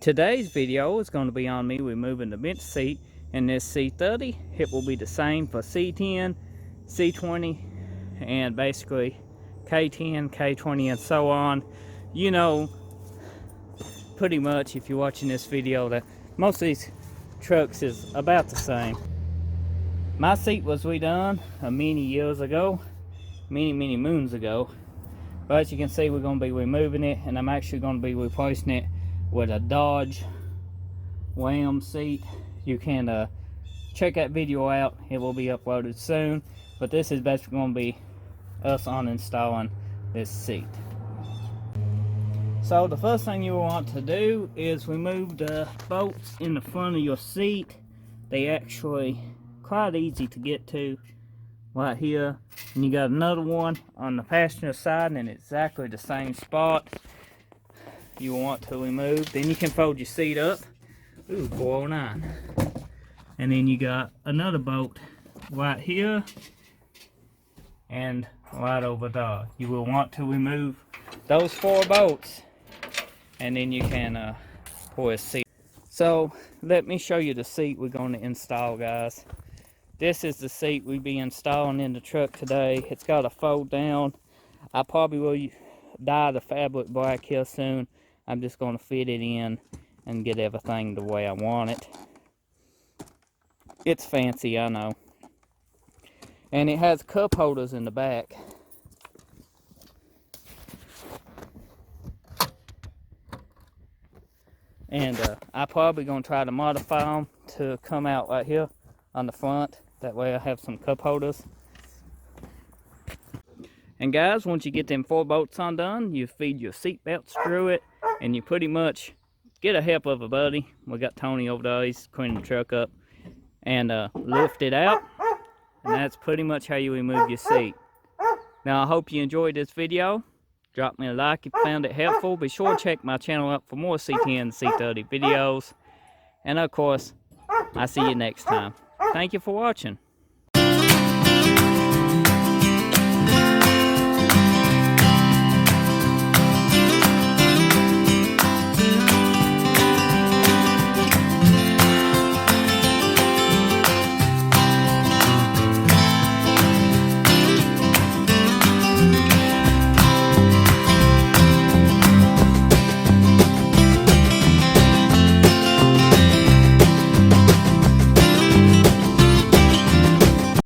Today's video is going to be on me removing the bench seat in this C30. It will be the same for C10, C20, and basically K10, K20, and so on. You know, pretty much if you're watching this video that most of these trucks is about the same. My seat was redone many years ago, many moons ago. But as you can see, we're going to be removing it, and I'm actually going to be replacing it with a Dodge Ram seat. You can check that video out. It will be uploaded soon. But this is basically going to be us uninstalling this seat. So the first thing you will want to do is remove the bolts in the front of your seat. They actually quite easy to get to right here, and you got another one on the passenger side in exactly the same spot you want to remove. Then you can fold your seat up. Ooh, 409. And then you got another bolt right here and right over there. You will want to remove those 4 bolts, and then you can pour a seat. So let me show you the seat we're going to install, guys. This is the seat we'll be installing in the truck today. It's got a fold down. I probably will dye the fabric black here soon. I'm just going to fit it in and get everything the way I want it. It's fancy, I know. And it has cup holders in the back. And I'm probably going to try to modify them to come out right here on the front. That way I have some cup holders. And guys, once you get them 4 bolts undone, you feed your seat belts through it, and you pretty much get a help of a buddy. We got Tony over there, he's cleaning the truck up, and lift it out. And that's pretty much how you remove your seat. Now I hope you enjoyed this video. Drop me a like if you found it helpful. Be sure to check my channel out for more C10, C30 videos. And of course, I'll see you next time. Thank you for watching.